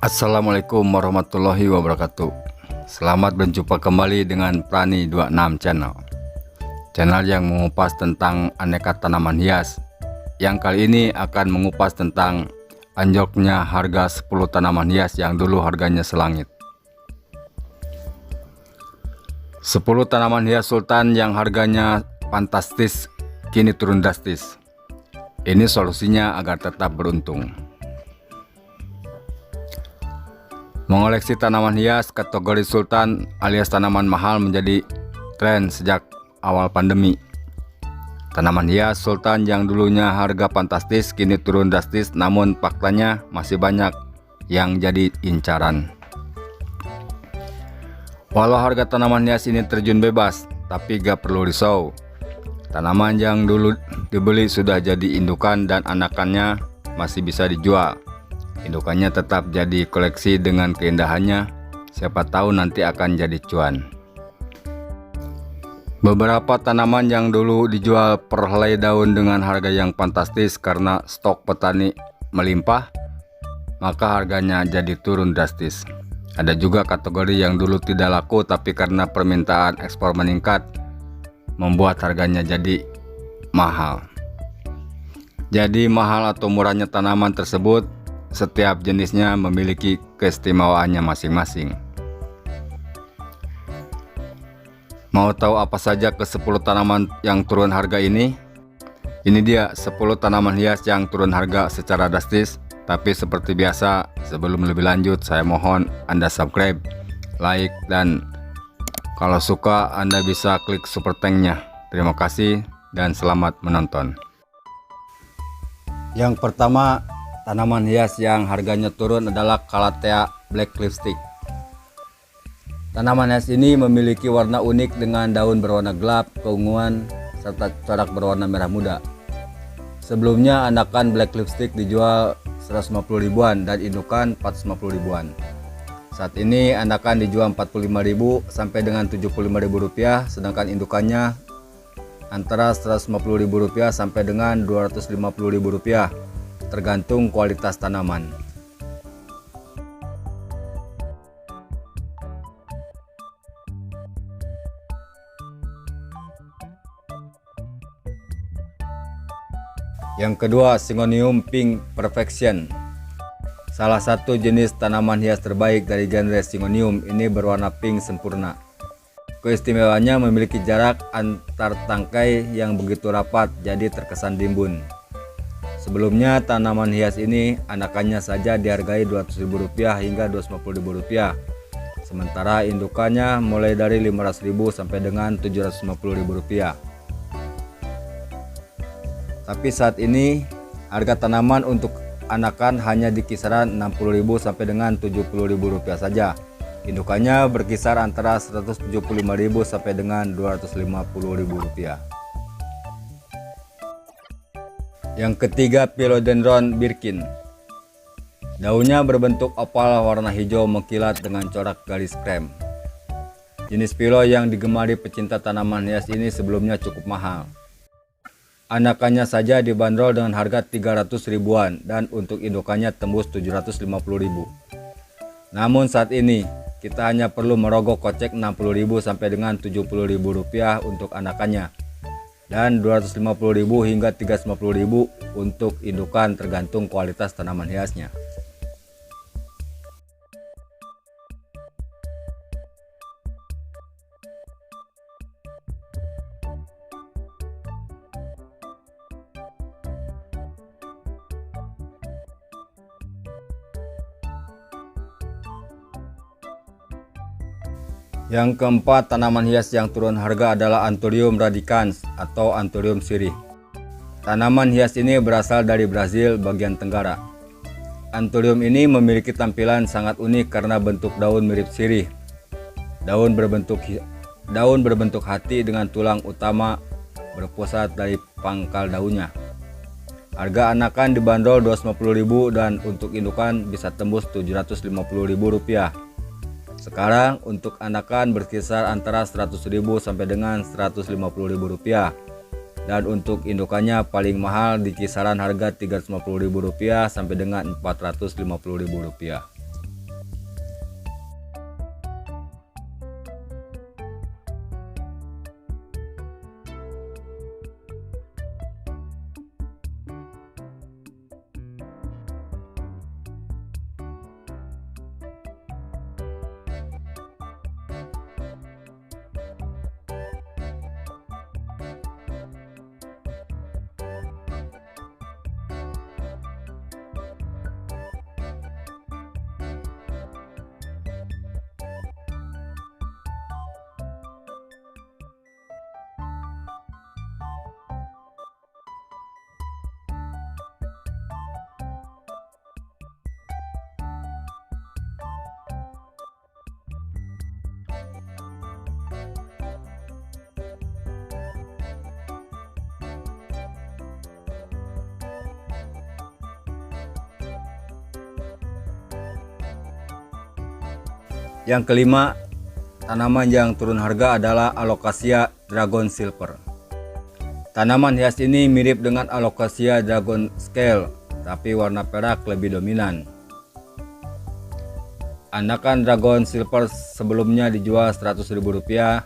Assalamualaikum warahmatullahi wabarakatuh. Selamat berjumpa kembali dengan Prani 26 Channel yang mengupas tentang aneka tanaman hias. Yang kali ini akan mengupas tentang anjloknya harga 10 tanaman hias yang dulu harganya selangit. 10 tanaman hias sultan yang harganya fantastis kini turun drastis. Ini solusinya agar tetap beruntung. Mengoleksi tanaman hias kategori sultan alias tanaman mahal menjadi tren sejak awal pandemi. Tanaman hias sultan yang dulunya harga fantastis kini turun drastis, namun faktanya masih banyak yang jadi incaran. Walau harga tanaman hias ini terjun bebas, tapi gak perlu risau. Tanaman yang dulu dibeli sudah jadi indukan dan anakannya masih bisa dijual. Indukannya tetap jadi koleksi dengan keindahannya, siapa tahu nanti akan jadi cuan. Beberapa tanaman yang dulu dijual per helai daun dengan harga yang fantastis karena stok petani melimpah, maka harganya jadi turun drastis. Ada juga kategori yang dulu tidak laku tapi karena permintaan ekspor meningkat, membuat harganya jadi mahal. Jadi mahal atau murahnya tanaman tersebut, setiap jenisnya memiliki keistimewaannya masing-masing. Mau tahu apa saja ke 10 tanaman yang turun harga ini? Ini dia 10 tanaman hias yang turun harga secara drastis. Tapi seperti biasa, sebelum lebih lanjut saya mohon Anda subscribe, like, dan kalau suka Anda bisa klik super thank-nya. Terima kasih dan selamat menonton. Yang pertama, tanaman hias yang harganya turun adalah Calathea Black Lipstick. Tanaman hias ini memiliki warna unik dengan daun berwarna gelap, keunguan, serta corak berwarna merah muda. Sebelumnya anakan Black Lipstick dijual 150 ribuan dan indukan 450 ribuan. Saat ini anakan dijual 45.000 sampai dengan 75.000 rupiah, sedangkan indukannya antara 150.000 rupiah sampai dengan 250.000 rupiah. Tergantung kualitas tanaman. Yang kedua, Syngonium Pink Perfection. Salah satu jenis tanaman hias terbaik dari genre Syngonium, ini berwarna pink sempurna. Keistimewaannya memiliki jarak antar tangkai yang begitu rapat, jadi terkesan timbun. Sebelumnya tanaman hias ini anakannya saja dihargai Rp200.000 hingga Rp250.000. Sementara indukannya mulai dari Rp500.000 sampai dengan Rp750.000. Tapi saat ini harga tanaman untuk anakan hanya di kisaran Rp60.000 sampai dengan Rp70.000 saja. Indukannya berkisar antara Rp175.000 sampai dengan Rp250.000. Yang ketiga, Philodendron Birkin. Daunnya berbentuk oval warna hijau mengkilat dengan corak garis krem. Jenis philo yang digemari pecinta tanaman hias ini sebelumnya cukup mahal. Anakannya saja dibanderol dengan harga 300 ribuan dan untuk indukannya tembus 750.000. Namun saat ini kita hanya perlu merogoh kocek 60.000 sampai dengan 70.000 rupiah untuk anakannya, dan 250.000 hingga 350.000 untuk indukan, tergantung kualitas tanaman hiasnya. Yang keempat, tanaman hias yang turun harga adalah Anthurium radicans atau Anthurium sirih. Tanaman hias ini berasal dari Brazil bagian tenggara. Anthurium ini memiliki tampilan sangat unik karena bentuk daun mirip sirih. Daun berbentuk hati dengan tulang utama berpusat dari pangkal daunnya. Harga anakan dibanderol Rp250.000 dan untuk indukan bisa tembus Rp750.000. Sekarang untuk anakan berkisar antara Rp100.000 sampai dengan Rp150.000 dan untuk indukannya paling mahal di kisaran harga Rp350.000 sampai dengan Rp450.000. Yang kelima, tanaman yang turun harga adalah Alocasia Dragon Silver. Tanaman hias ini mirip dengan Alocasia Dragon Scale, tapi warna perak lebih dominan. Anakan Dragon Silver sebelumnya dijual Rp100.000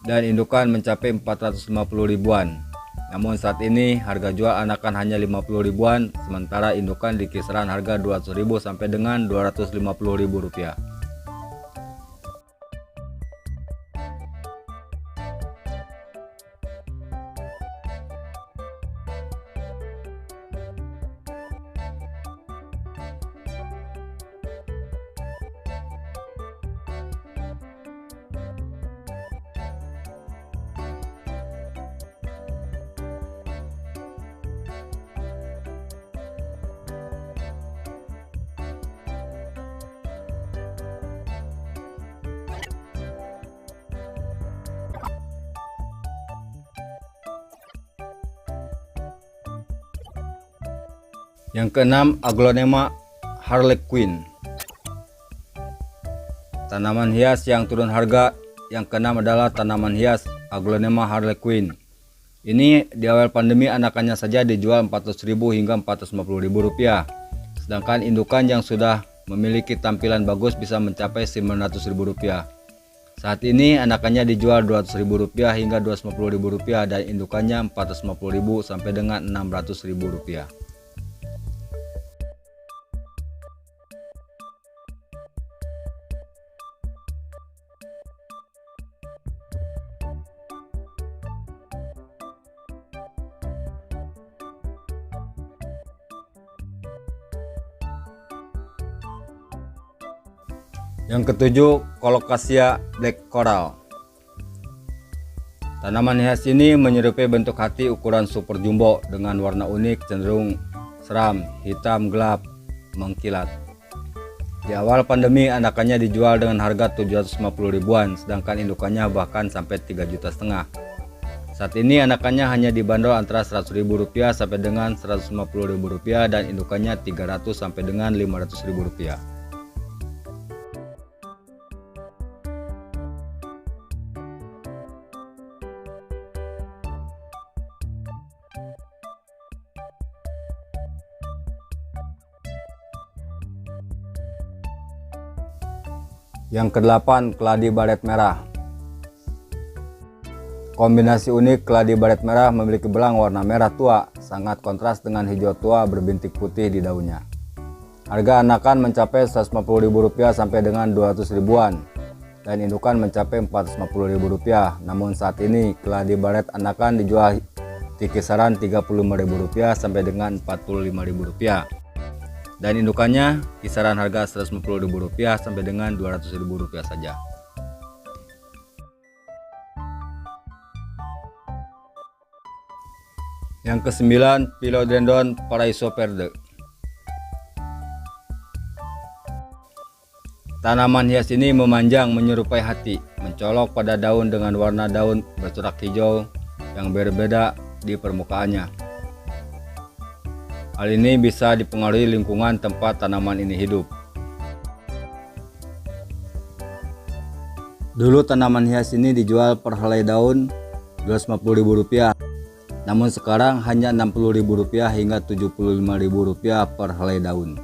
dan indukan mencapai 450 ribuan. Namun saat ini harga jual anakan hanya 50 ribuan, sementara indukan di kisaran harga 200.000 sampai dengan Rp250.000. Yang keenam, Aglonema Harlequin. Tanaman hias yang turun harga yang keenam adalah tanaman hias Aglonema Harlequin. Ini di awal pandemi anakannya saja dijual Rp400.000 hingga Rp450.000, sedangkan indukan yang sudah memiliki tampilan bagus bisa mencapai Rp900.000. Saat ini anakannya dijual Rp200.000 hingga Rp250.000 dan indukannya Rp450.000 sampai dengan Rp600.000. Yang ketujuh, Colocasia Black Coral. Tanaman hias ini menyerupai bentuk hati ukuran super jumbo dengan warna unik cenderung seram, hitam gelap, mengkilat. Di awal pandemi anakannya dijual dengan harga 750 ribuan, sedangkan indukannya bahkan sampai 3,5 juta. Saat ini anakannya hanya dibanderol antara Rp100.000 sampai dengan Rp150.000 dan indukannya 300 sampai dengan Rp500.000. Yang kedelapan, keladi baret merah. Kombinasi unik keladi baret merah memiliki belang warna merah tua, sangat kontras dengan hijau tua berbintik putih di daunnya. Harga anakan mencapai Rp150.000 sampai dengan 200 ribuan dan indukan mencapai Rp450.000. Namun saat ini keladi baret anakan dijual di kisaran Rp35.000 sampai dengan Rp45.000. Dan indukannya kisaran harga Rp150.000 sampai dengan Rp200.000 saja. Yang kesembilan, Philodendron Paraisoperde. Tanaman hias ini memanjang menyerupai hati, mencolok pada daun dengan warna daun bercorak hijau yang berbeda di permukaannya. Hal ini bisa dipengaruhi lingkungan tempat tanaman ini hidup. Dulu tanaman hias ini dijual per helai daun Rp250.000, namun sekarang hanya Rp60.000 hingga Rp75.000 per helai daun.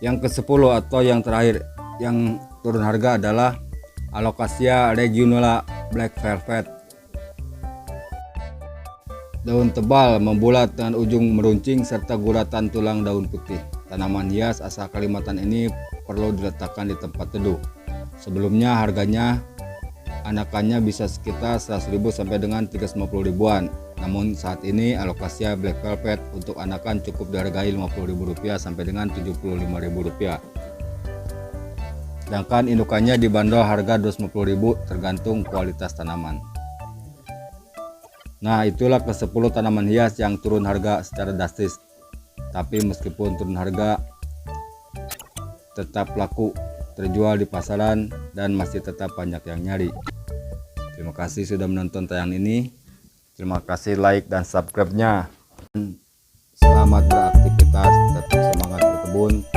Yang ke-10 atau yang terakhir yang turun harga adalah Alocasia Regionala Black Velvet. Daun tebal, membulat dengan ujung meruncing serta guratan tulang daun putih. Tanaman hias asal Kalimantan ini perlu diletakkan di tempat teduh. Sebelumnya harganya anakannya bisa sekitar 100.000 sampai dengan 350 ribuan. Namun saat ini Alocasia Black Velvet untuk anakan cukup dihargai Rp50.000 sampai dengan Rp75.000. Sedangkan indukannya dibanderol harga Rp250.000 tergantung kualitas tanaman. Nah, itulah ke-10 tanaman hias yang turun harga secara drastis. Tapi meskipun turun harga tetap laku terjual di pasaran dan masih tetap banyak yang nyari. Terima kasih sudah menonton tayangan ini. Terima kasih like dan subscribe-nya. Selamat beraktivitas, tetap semangat berkebun.